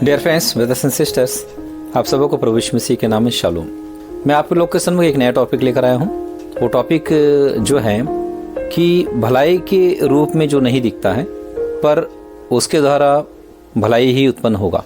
Dear friends, brothers and sisters, आप सबों को प्रभु यीशु मसीह के नाम में शालोम। मैं आप लोग के सम्मुख एक नया टॉपिक लेकर आया हूँ। वो टॉपिक जो है कि भलाई के रूप में जो नहीं दिखता है, पर उसके द्वारा भलाई ही उत्पन्न होगा।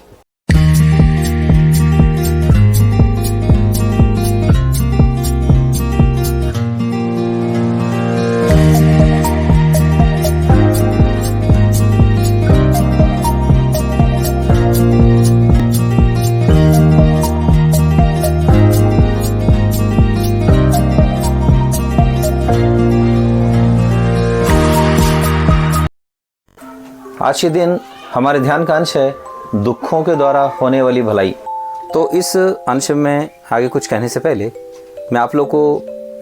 आज के दिन हमारे ध्यान का अंश है दुखों के द्वारा होने वाली भलाई। तो इस अंश में आगे कुछ कहने से पहले मैं आप लोग को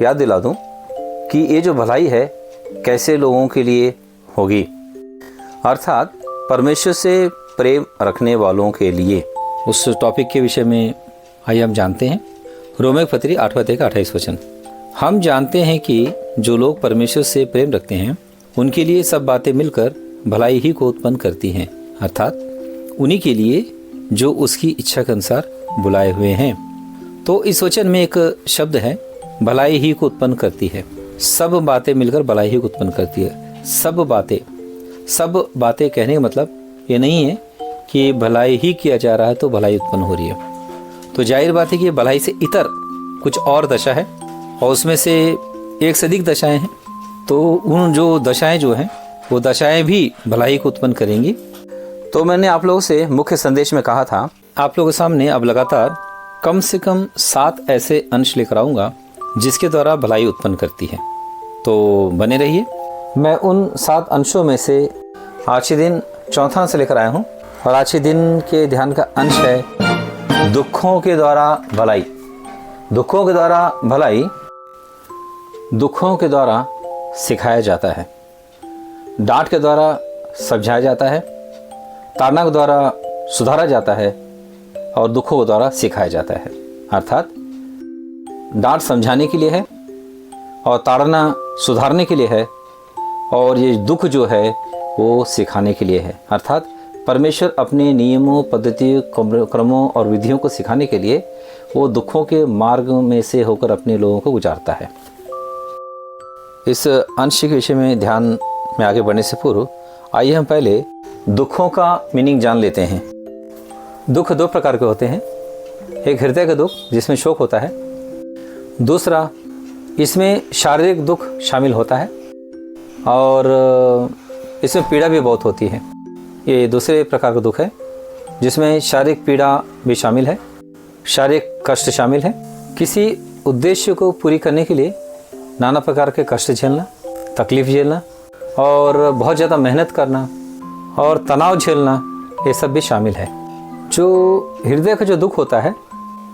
याद दिला दूं कि ये जो भलाई है कैसे लोगों के लिए होगी, अर्थात परमेश्वर से प्रेम रखने वालों के लिए। उस टॉपिक के विषय में आइए हम जानते हैं। रोमियो की पत्री 8वां अध्याय का 28 वचन। हम जानते हैं कि जो लोग परमेश्वर से प्रेम रखते हैं उनके लिए सब बातें मिलकर भलाई ही को उत्पन्न करती हैं, अर्थात उन्हीं के लिए जो उसकी इच्छा के अनुसार बुलाए हुए हैं। तो इस वचन में एक शब्द है, भलाई ही को उत्पन्न करती है। सब बातें मिलकर भलाई ही को उत्पन्न करती है। सब बातें कहने का मतलब ये नहीं है कि भलाई ही किया जा रहा है तो भलाई उत्पन्न हो रही है। तो जाहिर बात है कि भलाई से इतर कुछ और दशा है और उसमें से एक से अधिक दशाएं हैं। तो उन जो दशाएं जो हैं वो दशाएं भी भलाई को उत्पन्न करेंगी। तो मैंने आप लोगों से मुख्य संदेश में कहा था, आप लोगों के सामने अब लगातार कम से कम 7 ऐसे अंश लेकर आऊँगा जिसके द्वारा भलाई उत्पन्न करती है। तो बने रहिए। मैं उन 7 अंशों में से आज के दिन चौथा अंश लेकर आया हूँ और आज के दिन के ध्यान का अंश है दुखों के द्वारा भलाई। दुखों के द्वारा भलाई दुखों के द्वारा सिखाया जाता है, डांट के द्वारा समझाया जाता है, ताड़ना के द्वारा सुधारा जाता है और दुखों के द्वारा सिखाया जाता है। अर्थात डांट समझाने के लिए है और ताड़ना सुधारने के लिए है और ये दुख जो है वो सिखाने के लिए है। अर्थात परमेश्वर अपने नियमों, पद्धतियों, क्रमों और विधियों को सिखाने के लिए वो दुखों के मार्ग में से होकर अपने लोगों को गुजारता है। इस अंश के विषय में ध्यान में आगे बढ़ने से पूर्व आइए हम पहले दुखों का मीनिंग जान लेते हैं। दुख 2 प्रकार के होते हैं। एक हृदय का दुख जिसमें शोक होता है, दूसरा इसमें शारीरिक दुख शामिल होता है और इसमें पीड़ा भी बहुत होती है। ये दूसरे प्रकार का दुख है जिसमें शारीरिक पीड़ा भी शामिल है, शारीरिक कष्ट शामिल है। किसी उद्देश्य को पूरी करने के लिए नाना प्रकार के कष्ट झेलना, तकलीफ झेलना और बहुत ज़्यादा मेहनत करना और तनाव झेलना, ये सब भी शामिल है। जो हृदय का जो दुख होता है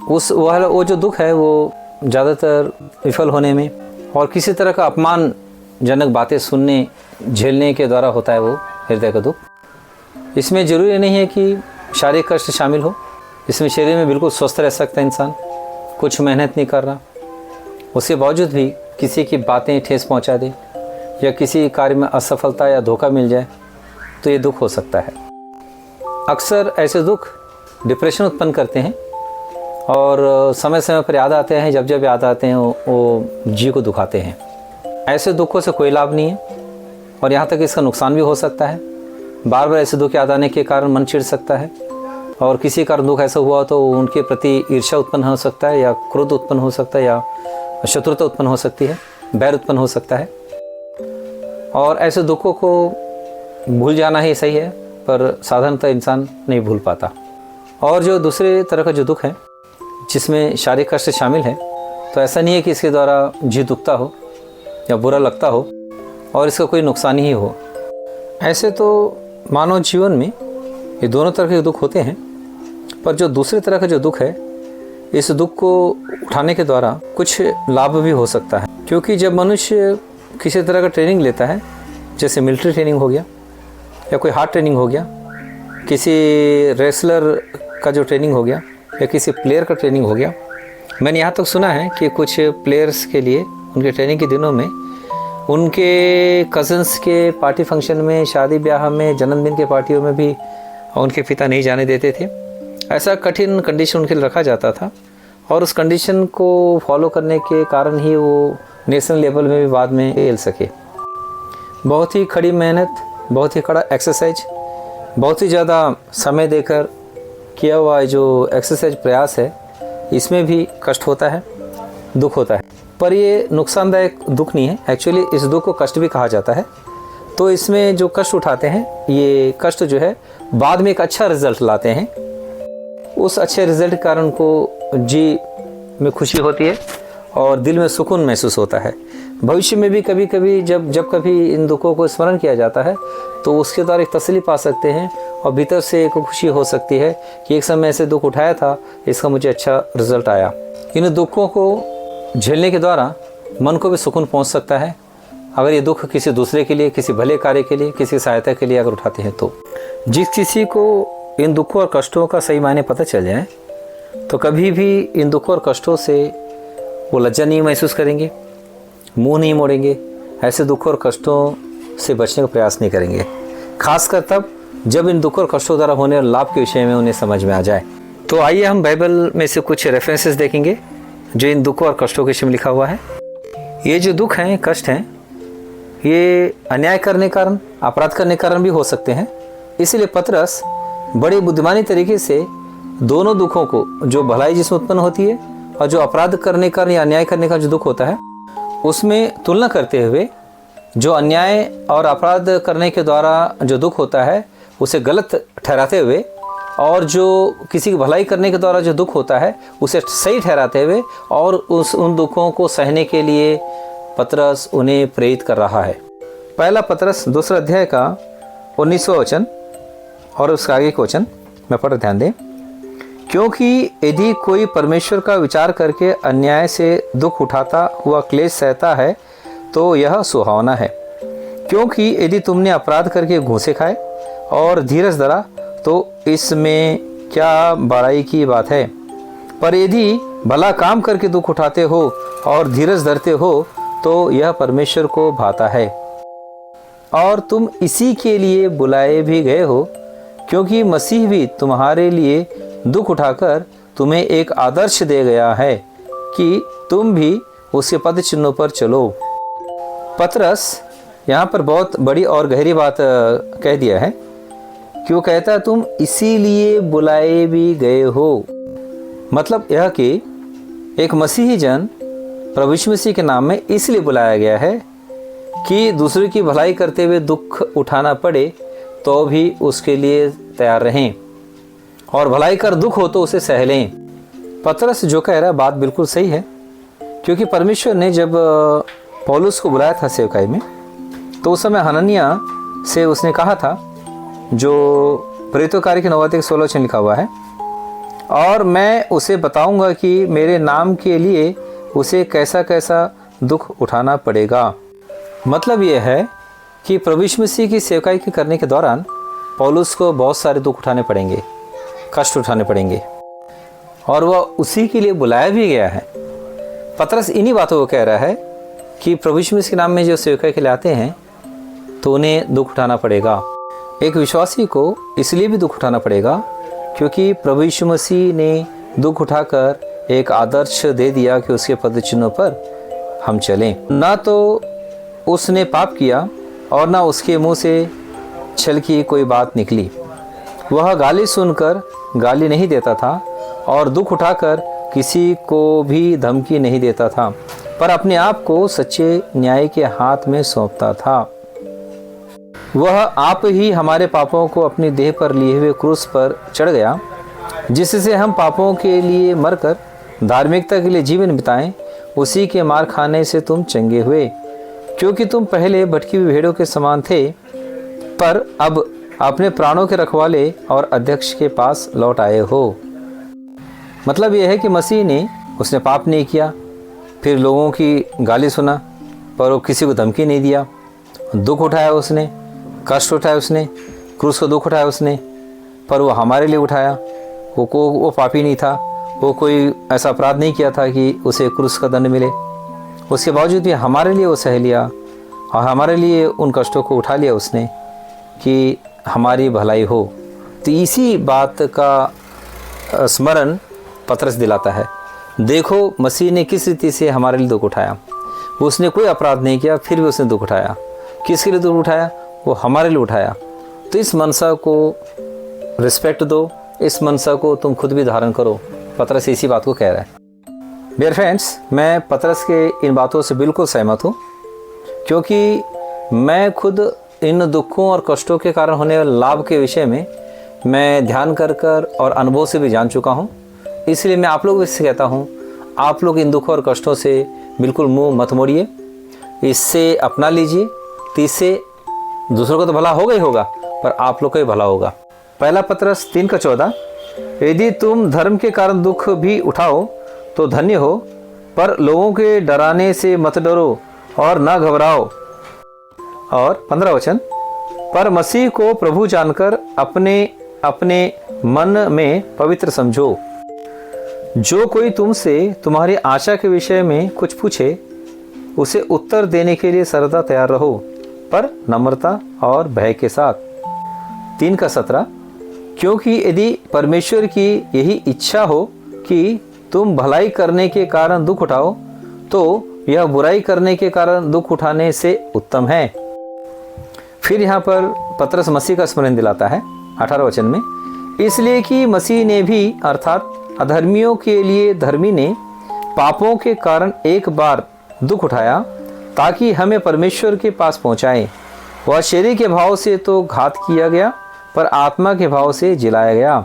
वो जो दुख है वो ज़्यादातर विफल होने में और किसी तरह का अपमानजनक बातें सुनने झेलने के द्वारा होता है वो हृदय का दुख। इसमें ज़रूरी नहीं है कि शारीरिक कष्ट शामिल हो, इसमें शरीर में बिल्कुल स्वस्थ रह सकता है इंसान, कुछ मेहनत नहीं कर रहा, उसके बावजूद भी किसी की बातें ठेस पहुंचा दे या किसी कार्य में असफलता या धोखा मिल जाए तो ये दुख हो सकता है। अक्सर ऐसे दुख डिप्रेशन उत्पन्न करते हैं और समय समय पर याद आते हैं। जब जब याद आते हैं वो जी को दुखाते हैं। ऐसे दुखों से कोई लाभ नहीं है और यहाँ तक इसका नुकसान भी हो सकता है। बार बार ऐसे दुख याद आने के कारण मन चिढ़ सकता है और किसी कारण दुख ऐसा हुआ तो उनके प्रति ईर्ष्या उत्पन्न हो सकता है या क्रोध उत्पन्न हो सकता है या शत्रुता उत्पन्न हो सकती है, बैर उत्पन्न हो सकता है। और ऐसे दुखों को भूल जाना ही सही है, पर साधारणतः इंसान नहीं भूल पाता। और जो दूसरे तरह का जो दुख है जिसमें शारीरिक कष्ट शामिल है, तो ऐसा नहीं है कि इसके द्वारा जी दुखता हो या बुरा लगता हो और इसका कोई नुकसान ही हो। ऐसे तो मानव जीवन में ये दोनों तरह के दुख होते हैं, पर जो दूसरे तरह का जो दुख है, इस दुख को उठाने के द्वारा कुछ लाभ भी हो सकता है। क्योंकि जब मनुष्य किसी तरह का ट्रेनिंग लेता है, जैसे मिलिट्री ट्रेनिंग हो गया या कोई हार्ड ट्रेनिंग हो गया, किसी रेसलर का जो ट्रेनिंग हो गया या किसी प्लेयर का ट्रेनिंग हो गया। मैंने यहाँ तक सुना है कि कुछ प्लेयर्स के लिए उनके ट्रेनिंग के दिनों में उनके कज़न्स के पार्टी फंक्शन में, शादी ब्याह में, जन्मदिन के पार्टियों में भी उनके पिता नहीं जाने देते थे ऐसा कठिन कंडीशन उनके लिए रखा जाता था और उस कंडीशन को फॉलो करने के कारण ही वो नेशनल लेवल में भी बाद में खेल सके। बहुत ही कड़ी मेहनत, बहुत ही कड़ा एक्सरसाइज, बहुत ही ज़्यादा समय देकर किया हुआ जो एक्सरसाइज प्रयास है, इसमें भी कष्ट होता है, दुख होता है। पर ये नुकसानदायक दुख नहीं है, एक्चुअली इस दुख को कष्ट भी कहा जाता है। तो इसमें जो कष्ट उठाते हैं, ये कष्ट जो है बाद में एक अच्छा रिजल्ट लाते हैं। उस अच्छे रिजल्ट के कारण को जी में खुशी होती है और दिल में सुकून महसूस होता है। भविष्य में भी कभी कभी जब कभी इन दुखों को स्मरण किया जाता है तो उसके द्वारा एक तसल्ली पा सकते हैं और भीतर से एक खुशी हो सकती है कि एक समय ऐसे दुख उठाया था, इसका मुझे अच्छा रिजल्ट आया। इन दुखों को झेलने के द्वारा मन को भी सुकून पहुंच सकता है अगर ये दुख किसी दूसरे के लिए, किसी भले कार्य के लिए, किसी सहायता के लिए अगर उठाते हैं तो। जिस किसी को इन दुखों और कष्टों का सही मायने पता चल जाए तो कभी भी इन दुखों और कष्टों से वो लज्जा नहीं महसूस करेंगे, मुंह नहीं मोड़ेंगे, ऐसे दुखों और कष्टों से बचने का प्रयास नहीं करेंगे, खासकर तब जब इन दुखों और कष्टों द्वारा होने वाले लाभ के विषय में उन्हें समझ में आ जाए। तो आइए हम बाइबल में से कुछ रेफरेंसेस देखेंगे जो इन दुखों और कष्टों के विषय में लिखा हुआ है। ये जो दुख हैं, कष्ट हैं, ये अन्याय करने के कारण, अपराध करने के कारण भी हो सकते हैं। इसलिए पतरस बड़ी बुद्धिमानी तरीके से दोनों दुखों को, जो भलाई जिसमें उत्पन्न होती है और जो अपराध करने का या अन्याय करने का जो दुख होता है, उसमें तुलना करते हुए जो अन्याय और अपराध करने के द्वारा जो दुख होता है उसे गलत ठहराते हुए और जो किसी की भलाई करने के द्वारा जो दुख होता है उसे सही ठहराते हुए और उन दुखों को सहने के लिए पतरस उन्हें प्रेरित कर रहा है। पहला पतरस 2 अध्याय का 19वां वचन और उसका आगे का वचन मैं पढ़, ध्यान दें। क्योंकि यदि कोई परमेश्वर का विचार करके अन्याय से दुख उठाता हुआ क्लेश सहता है तो यह सुहावना है। क्योंकि यदि तुमने अपराध करके घूंसे खाए और धीरज धरा तो इसमें क्या बड़ाई की बात है। पर यदि भला काम करके दुख उठाते हो और धीरज धरते हो तो यह परमेश्वर को भाता है। और तुम इसी के लिए बुलाए भी गए हो, क्योंकि मसीह भी तुम्हारे लिए दुख उठाकर तुम्हें एक आदर्श दे गया है कि तुम भी उसके पद चिन्हों पर चलो। पतरस यहाँ पर बहुत बड़ी और गहरी बात कह दिया है कि वो कहता है तुम इसीलिए बुलाए भी गए हो। मतलब यह कि एक मसीही जन प्रभु यीशु मसीह के नाम में इसलिए बुलाया गया है कि दूसरे की भलाई करते हुए दुख उठाना पड़े तो भी उसके लिए तैयार रहें और भलाई कर दुख हो तो उसे सह लें। पतरस जो कह रहा है बात बिल्कुल सही है, क्योंकि परमेश्वर ने जब पौलुस को बुलाया था सेवकाई में तो उस समय हनन्याह से उसने कहा था, जो प्रेरितों कार्य के 9 अध्याय 16 वचन लिखा हुआ है, और मैं उसे बताऊंगा कि मेरे नाम के लिए उसे कैसा कैसा दुख उठाना पड़ेगा। मतलब यह है कि प्रभु यीशु मसीह की सेवकाई के करने के दौरान पौलुस को बहुत सारे दुख उठाने पड़ेंगे, कष्ट उठाने पड़ेंगे, और वह उसी के लिए बुलाया भी गया है। पतरस इन्हीं बातों को कह रहा है कि प्रभु यीशु मसीह के नाम में जो सेवकाई के लिए आते हैं तो उन्हें दुख उठाना पड़ेगा। एक विश्वासी को इसलिए भी दुख उठाना पड़ेगा क्योंकि प्रभु यीशु मसीह ने दुख उठाकर एक आदर्श दे दिया कि उसके पद चिन्हों पर हम चलें। ना तो उसने पाप किया और ना उसके मुंह से छल की कोई बात निकली। वह गाली सुनकर गाली नहीं देता था और दुख उठाकर किसी को भी धमकी नहीं देता था, पर अपने आप को सच्चे न्याय के हाथ में सौंपता था। वह आप ही हमारे पापों को अपनी देह पर लिए हुए क्रूस पर चढ़ गया, जिससे हम पापों के लिए मरकर धार्मिकता के लिए जीवन बिताएं। उसी के मार खाने से तुम चंगे हुए, क्योंकि तुम पहले भटकी हुई भेड़ों के समान थे, पर अब अपने प्राणों के रखवाले और अध्यक्ष के पास लौट आए हो। मतलब यह है कि मसीह ने, उसने पाप नहीं किया, फिर लोगों की गाली सुना पर वो किसी को धमकी नहीं दिया, दुख उठाया उसने, कष्ट उठाया उसने, क्रूस को दुख उठाया उसने, पर वो हमारे लिए उठाया। वो पापी नहीं था, वो कोई ऐसा अपराध नहीं किया था कि उसे क्रूस का दंड मिले। उसके बावजूद भी हमारे लिए वो सह लिया और हमारे लिए उन कष्टों को उठा लिया उसने कि हमारी भलाई हो। तो इसी बात का स्मरण पतरस दिलाता है। देखो मसीह ने किस रीति से हमारे लिए दुख उठाया। उसने कोई अपराध नहीं किया, फिर भी उसने दुख उठाया। किसके लिए दुख उठाया? वो हमारे लिए उठाया। तो इस मनसा को रिस्पेक्ट दो, इस मनसा को तुम खुद भी धारण करो। पतरस इसी बात को कह रहा है। डियर फ्रेंड्स, मैं पतरस के इन बातों से बिल्कुल सहमत हूँ, क्योंकि मैं खुद इन दुखों और कष्टों के कारण होने वाले लाभ के विषय में मैं ध्यान कर और अनुभव से भी जान चुका हूँ। इसलिए मैं आप लोगों से कहता हूँ, आप लोग इन दुखों और कष्टों से बिल्कुल मुंह मत मोड़िए, इससे अपना लीजिए। तो इससे दूसरों को तो भला होगा ही होगा, पर आप लोग का ही भला होगा। पहला पतरस 3:14, यदि तुम धर्म के कारण दुख भी उठाओ तो धन्य हो, पर लोगों के डराने से मत डरो और न घबराओ। और 15 वचन, पर मसीह को प्रभु जानकर अपने अपने मन में पवित्र समझो। जो कोई तुमसे तुम्हारी आशा के विषय में कुछ पूछे, उसे उत्तर देने के लिए सर्वदा तैयार रहो, पर नम्रता और भय के साथ। 3:17, क्योंकि यदि परमेश्वर की यही इच्छा हो कि तुम भलाई करने के कारण दुख उठाओ, तो यह बुराई करने के कारण दुख उठाने से उत्तम है। फिर यहाँ पर पतरस मसीह का स्मरण दिलाता है 18 वचन में, इसलिए कि मसीह ने भी अर्थात अधर्मियों के लिए धर्मी ने पापों के कारण एक बार दुख उठाया, ताकि हमें परमेश्वर के पास पहुँचाए। वह शरीर के भाव से तो घात किया गया, पर आत्मा के भाव से जिलाया गया।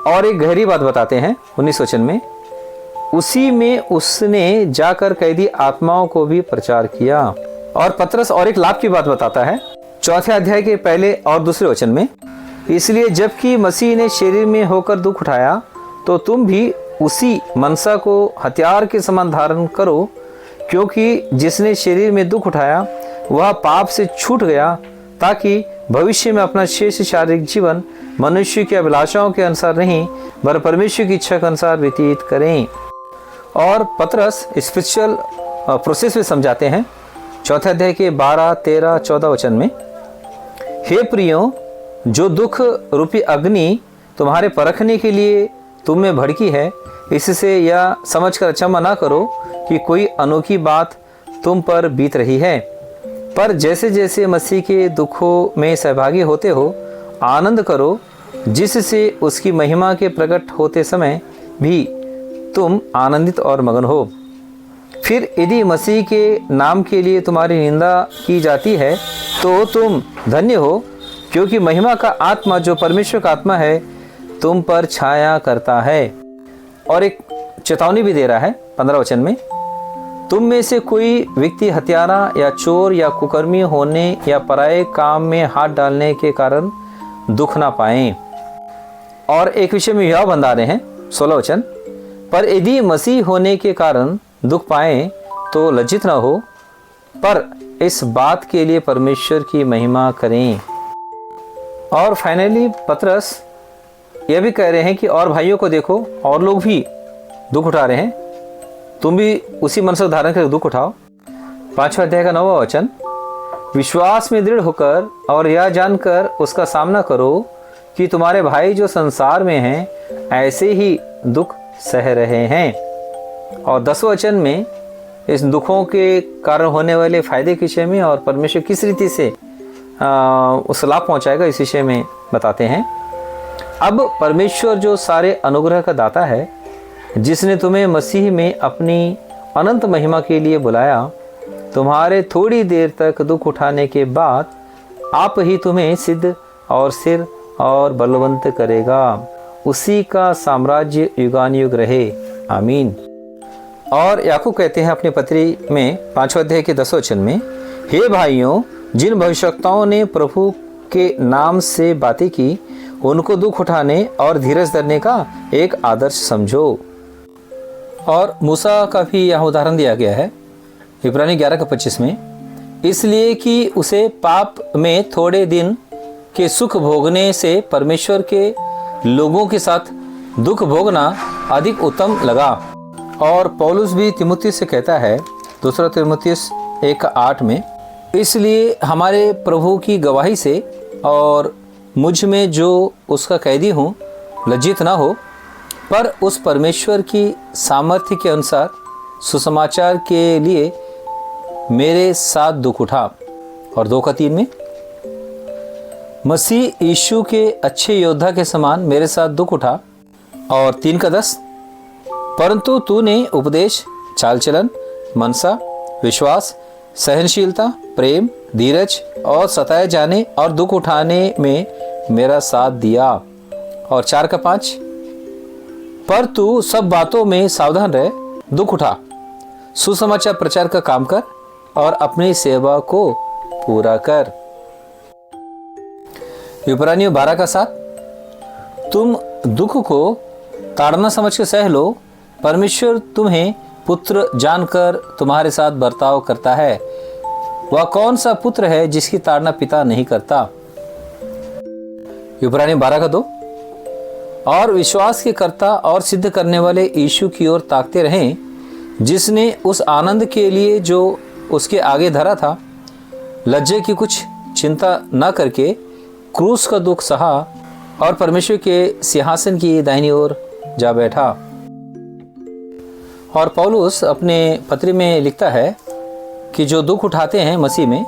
और एक गहरी बात बताते हैं 19 वचन में, उसी में उसने जाकर कैदी आत्माओं को भी प्रचार किया। और पतरस और एक लाभ की बात बताता है 4 अध्याय के पहले और दूसरे वचन में, इसलिए जबकि मसीह ने शरीर में होकर दुख उठाया, तो तुम भी उसी मनसा को हथियार के समान धारण करो, क्योंकि जिसने शरीर में दुख उठाया वह पाप से छूट गया, ताकि भविष्य में अपना शेष शारीरिक जीवन मनुष्य की अभिलाषाओं के अनुसार नहीं, पर परमेश्वर की इच्छा के अनुसार व्यतीत करें। और पतरस स्पिरिचुअल प्रोसेस में समझाते हैं 4 अध्याय के 12, 13, 14 वचन में, हे प्रियो, जो दुख रूपी अग्नि तुम्हारे परखने के लिए तुम में भड़की है, इससे यह समझकर अचंभा ना करो कि कोई अनोखी बात तुम पर बीत रही है, पर जैसे जैसे मसीह के दुखों में सहभागी होते हो, आनंद करो, जिससे उसकी महिमा के प्रकट होते समय भी तुम आनंदित और मगन हो। फिर यदि मसीह के नाम के लिए तुम्हारी निंदा की जाती है, तो तुम धन्य हो, क्योंकि महिमा का आत्मा जो परमेश्वर का आत्मा है तुम पर छाया करता है। और एक चेतावनी भी दे रहा है 15 वचन में, तुम में से कोई व्यक्ति हत्यारा या चोर या कुकर्मी होने या पराये काम में हाथ डालने के कारण दुख ना पाए। और एक विषय में यह बंधा रहे हैं 16 वचन, पर यदि मसीह होने के कारण दुख पाए तो लज्जित न हो, पर इस बात के लिए परमेश्वर की महिमा करें। और फाइनली पतरस यह भी कह रहे हैं कि और भाइयों को देखो, और लोग भी दुख उठा रहे हैं, तुम भी उसी मन से धारण कर दुख उठाओ। 5वां अध्याय का 9वां वचन, विश्वास में दृढ़ होकर और यह जानकर उसका सामना करो कि तुम्हारे भाई जो संसार में हैं ऐसे ही दुख सह रहे हैं। और 10वां वचन में इस दुखों के कारण होने वाले फायदे के विषय में और परमेश्वर किस रीति से उस लाभ पहुंचाएगा इस विषय में बताते हैं। अब परमेश्वर जो सारे अनुग्रह का दाता है, जिसने तुम्हें मसीह में अपनी अनंत महिमा के लिए बुलाया, तुम्हारे थोड़ी देर तक दुख उठाने के बाद आप ही तुम्हें सिद्ध और स्थिर और बलवंत करेगा। उसी का साम्राज्य युगानुयुग रहे, आमीन। और याकूब कहते हैं अपनी पत्री में 5वें अध्याय के 10वें वचन में, हे भाइयों, जिन भविष्यवक्ताओं ने प्रभु के नाम से बातें की, उनको दुख उठाने और धीरज धरने का एक आदर्श समझो। और मूसा का भी यह उदाहरण दिया गया है इब्रानी 11:25 में, इसलिए कि उसे पाप में थोड़े दिन के सुख भोगने से परमेश्वर के लोगों के साथ दुख भोगना अधिक उत्तम लगा। और पौलुस भी तीमुथियुस से कहता है 2 तीमुथियुस 1:8 में, इसलिए हमारे प्रभु की गवाही से और मुझ में जो उसका कैदी हूँ लज्जित ना हो, पर उस परमेश्वर की सामर्थ्य के अनुसार सुसमाचार के लिए मेरे साथ दुख उठा। और 2:3 में, मसीह यीशु के अच्छे योद्धा के समान मेरे साथ दुख उठा। और 3:10, परंतु तूने उपदेश, चाल चलन, मनसा, विश्वास, सहनशीलता, प्रेम, धीरज और सताए जाने और दुख उठाने में मेरा साथ दिया। और 4:5, पर तू सब बातों में सावधान रह, दुख उठा, सुसमाचार प्रचार का काम कर और अपनी सेवा को पूरा कर। इब्रानियों 12:7, तुम दुख को ताड़ना समझ के सह लो, परमेश्वर तुम्हें पुत्र जानकर तुम्हारे साथ बर्ताव करता है। वह कौन सा पुत्र है जिसकी ताड़ना पिता नहीं करता। इब्रानियों 12:2, और विश्वास के कर्ता और सिद्ध करने वाले यीशु की ओर ताकते रहें, जिसने उस आनंद के लिए जो उसके आगे धरा था, लज्जे की कुछ चिंता न करके क्रूस का दुख सहा और परमेश्वर के सिंहासन की दाहिनी ओर जा बैठा। और पौलुस अपने पत्री में लिखता है कि जो दुख उठाते हैं मसीह में,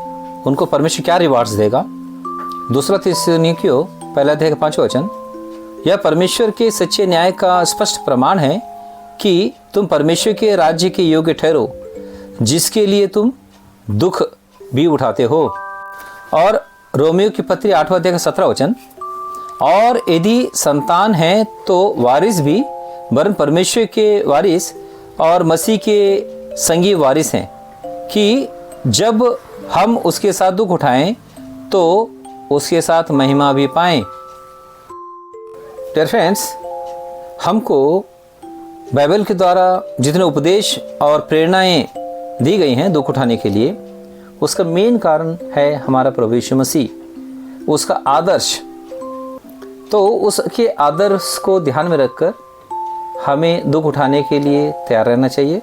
उनको परमेश्वर क्या रिवार्ड्स देगा। 2 थिस्सलुनीकियों 1:5, यह परमेश्वर के सच्चे न्याय का स्पष्ट प्रमाण है कि तुम परमेश्वर के राज्य के योग्य ठहरो, जिसके लिए तुम दुख भी उठाते हो। और रोमियो की पत्री 8:17, और यदि संतान है तो वारिस भी, वरन परमेश्वर के वारिस और मसीह के संगी वारिस हैं, कि जब हम उसके साथ दुख उठाएं तो उसके साथ महिमा भी पाएं। डियर फ्रेंड्स, हमको बाइबल के द्वारा जितने उपदेश और प्रेरणाएं दी गई हैं दुख उठाने के लिए, उसका मेन कारण है हमारा प्रभु यीशु मसीह, उसका आदर्श। तो उसके आदर्श को ध्यान में रखकर हमें दुख उठाने के लिए तैयार रहना चाहिए।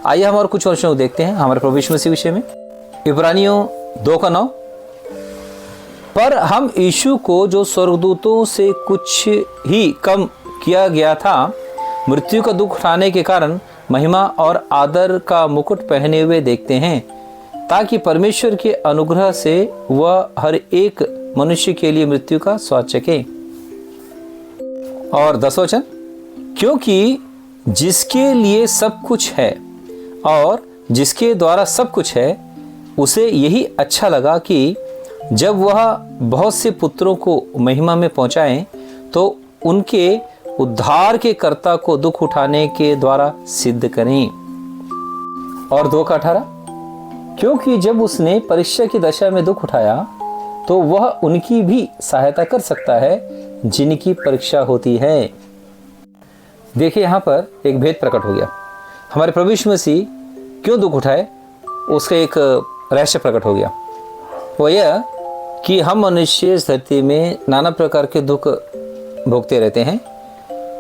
आइए हम और कुछ वर्षों को देखते हैं हमारे प्रभु यीशु मसीह विषय में। इब्रानियों 2:9, पर हम यीशु को जो स्वर्गदूतों से कुछ ही कम किया गया था, मृत्यु का दुख उठाने के कारण महिमा और आदर का मुकुट पहने हुए देखते हैं, ताकि परमेश्वर के अनुग्रह से वह हर एक मनुष्य के लिए मृत्यु का स्वाद चखे। और 10 क्योंकि जिसके लिए सब कुछ है और जिसके द्वारा सब कुछ है, उसे यही अच्छा लगा कि जब वह बहुत से पुत्रों को महिमा में पहुंचाएं, तो उनके उद्धार के कर्ता को दुख उठाने के द्वारा सिद्ध करें। और 2:18, क्योंकि जब उसने परीक्षा की दशा में दुख उठाया, तो वह उनकी भी सहायता कर सकता है जिनकी परीक्षा होती है। देखिए, यहाँ पर एक भेद प्रकट हो गया। हमारे प्रभु यीशु मसीह क्यों दुख उठाए, उसका एक रहस्य प्रकट हो गया। वो यह कि हम मनुष्य इस धरती में नाना प्रकार के दुख भोगते रहते हैं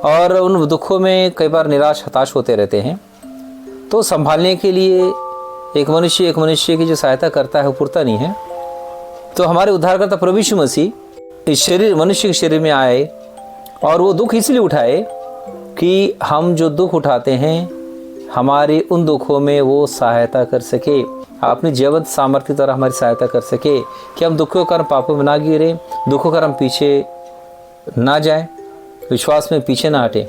और उन दुखों में कई बार निराश हताश होते रहते हैं। तो संभालने के लिए एक मनुष्य की जो सहायता करता है वो पूरता नहीं है। तो हमारे उद्धारकर्ता प्रभु यीशु मसीह इस शरीर, मनुष्य के शरीर में आए और वो दुख इसलिए उठाए कि हम जो दुख उठाते हैं, हमारे उन दुखों में वो सहायता कर सके, अपनी जीवंत सामर्थ्य द्वारा हमारी सहायता कर सके कि हम दुखों के कारण पापों में ना गिरे, दुखों के कारण पीछे ना जाए, विश्वास में पीछे ना हटे,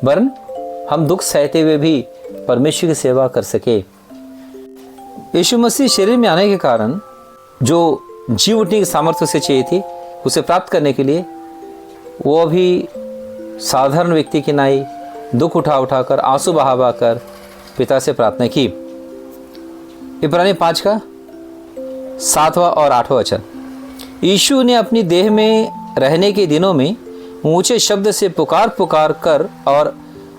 वरन हम दुख सहते हुए भी परमेश्वर की सेवा कर सके। यीशु मसीह शरीर में आने के कारण जो जीव उठने की सामर्थ्य उसे चाहिए थी, उसे प्राप्त करने के लिए वो भी साधारण व्यक्ति की नाई दुख उठाकर, आंसू बहाकर पिता से प्रार्थना की। इब्रानी 5:7 और 8 यीशु ने अपनी देह में रहने के दिनों में ऊंचे शब्द से पुकार कर और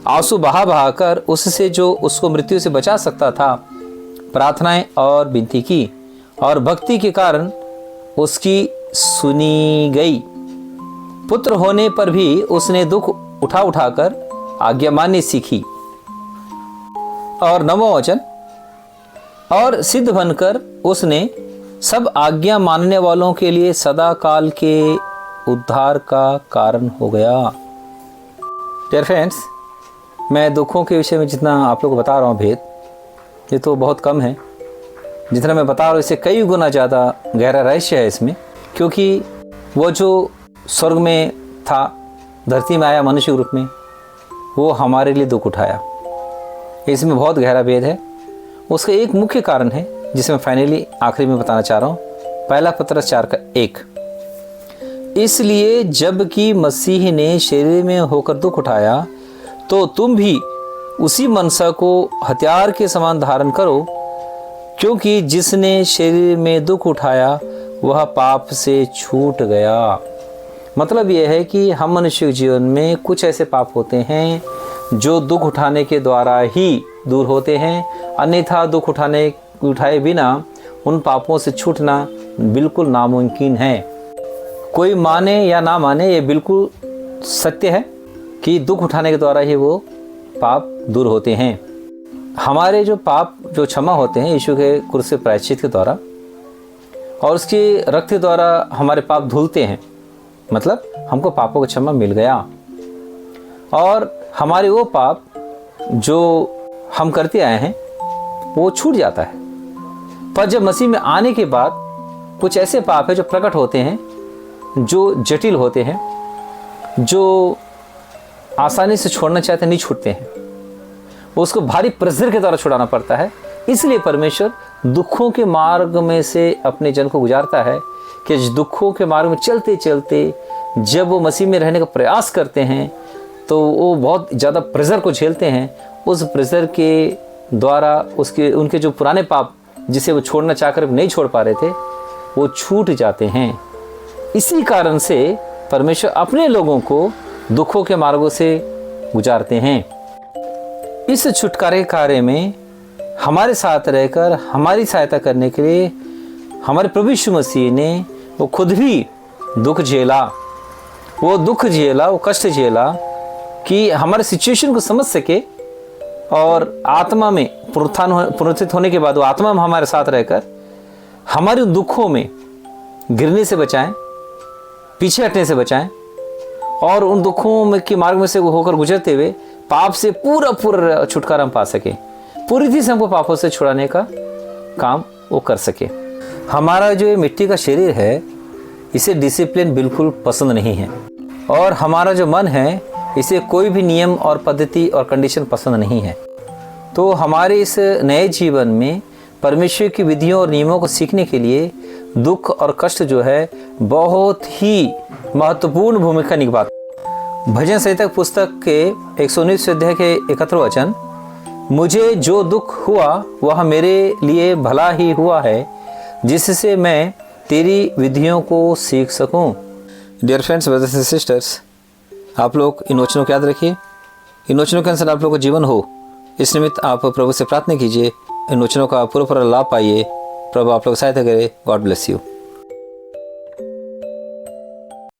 आंसू बहा कर उससे जो उसको मृत्यु से बचा सकता था प्रार्थनाएं और विनती की, और भक्ति के कारण उसकी सुनी गई। पुत्र होने पर भी उसने दुख उठाकर आज्ञा माननी सीखी। और 9 और सिद्ध बनकर उसने सब आज्ञा मानने वालों के लिए सदा काल के उद्धार का कारण हो गया। डियर फ्रेंड्स, मैं दुखों के विषय में जितना आप लोगों को बता रहा हूँ भेद, ये तो बहुत कम है। जितना मैं बता रहा हूँ इससे कई गुना ज़्यादा गहरा रहस्य है इसमें, क्योंकि वो जो स्वर्ग में था, धरती में आया मनुष्य रूप में, वो हमारे लिए दुख उठाया। इसमें बहुत गहरा भेद है। उसका एक मुख्य कारण है जिसे मैं फाइनली आखिरी में बताना चाह रहा हूँ। पहला पत्रस 4:1, इसलिए जबकि मसीह ने शरीर में होकर दुख उठाया, तो तुम भी उसी मनसा को हथियार के समान धारण करो, क्योंकि जिसने शरीर में दुख उठाया वह पाप से छूट गया। मतलब यह है कि हम मनुष्य के जीवन में कुछ ऐसे पाप होते हैं जो दुख उठाने के द्वारा ही दूर होते हैं, अन्यथा दुख उठाए बिना उन पापों से छूटना बिल्कुल नामुमकिन है। कोई माने या ना माने, ये बिल्कुल सत्य है कि दुख उठाने के द्वारा ही वो पाप दूर होते हैं। हमारे जो पाप जो क्षमा होते हैं यीशु के क्रूस के प्रायश्चित के द्वारा, और उसके रक्त के द्वारा हमारे पाप धुलते हैं। मतलब हमको पापों का क्षमा मिल गया, और हमारे वो पाप जो हम करते आए हैं वो छूट जाता है। पर जब मसीह में आने के बाद कुछ ऐसे पाप है जो प्रकट होते हैं, जो जटिल होते हैं, जो आसानी से छोड़ना चाहते नहीं छूटते हैं, उसको भारी प्रेशर के द्वारा छुड़ाना पड़ता है। इसलिए परमेश्वर दुखों के मार्ग में से अपने जन को गुजारता है कि दुखों के मार्ग में चलते चलते जब वो मसीह में रहने का प्रयास करते हैं तो वो बहुत ज़्यादा प्रेशर को झेलते हैं। उस प्रेशर के द्वारा उनके जो पुराने पाप जिसे वो छोड़ना चाहकर नहीं छोड़ पा रहे थे, वो छूट जाते हैं। इसी कारण से परमेश्वर अपने लोगों को दुखों के मार्गों से गुजारते हैं। इस छुटकारे कार्य में हमारे साथ रहकर हमारी सहायता करने के लिए हमारे प्रभु यीशु मसीह ने वो खुद भी दुख झेला। वो कष्ट झेला कि हमारे सिचुएशन को समझ सके, और आत्मा में पुनरुत्थित होने के बाद वो आत्मा में हमारे साथ रहकर हमारे दुखों में गिरने से बचाएं, पीछे हटने से बचाएं, और उन दुखों में के मार्ग में से होकर गुजरते हुए पाप से पूरा छुटकारा हम पा सके, पूरी तरह से हमको पापों से छुड़ाने का काम वो कर सके। हमारा जो ये मिट्टी का शरीर है, इसे डिसिप्लिन बिल्कुल पसंद नहीं है, और हमारा जो मन है इसे कोई भी नियम और पद्धति और कंडीशन पसंद नहीं है। तो हमारे इस नए जीवन में परमेश्वर की विधियों और नियमों को सीखने के लिए दुख और कष्ट जो है बहुत ही महत्वपूर्ण भूमिका निभाता। भजन संहिता पुस्तक के 119 अध्याय के 71 वचन, मुझे जो दुख हुआ वह मेरे लिए भला ही हुआ है, जिससे मैं तेरी विधियों को सीख सकूं। Dear friends, brothers and sisters, आप लोग इन वचनों को याद रखिए। इन वचनों के अनुसार आप लोग को जीवन हो, इस निमित्त आप प्रभु से प्रार्थना कीजिए। इन वचनों का पूरा लाभ पाइए। प्रभु आप लोग सहायता करे। God bless you.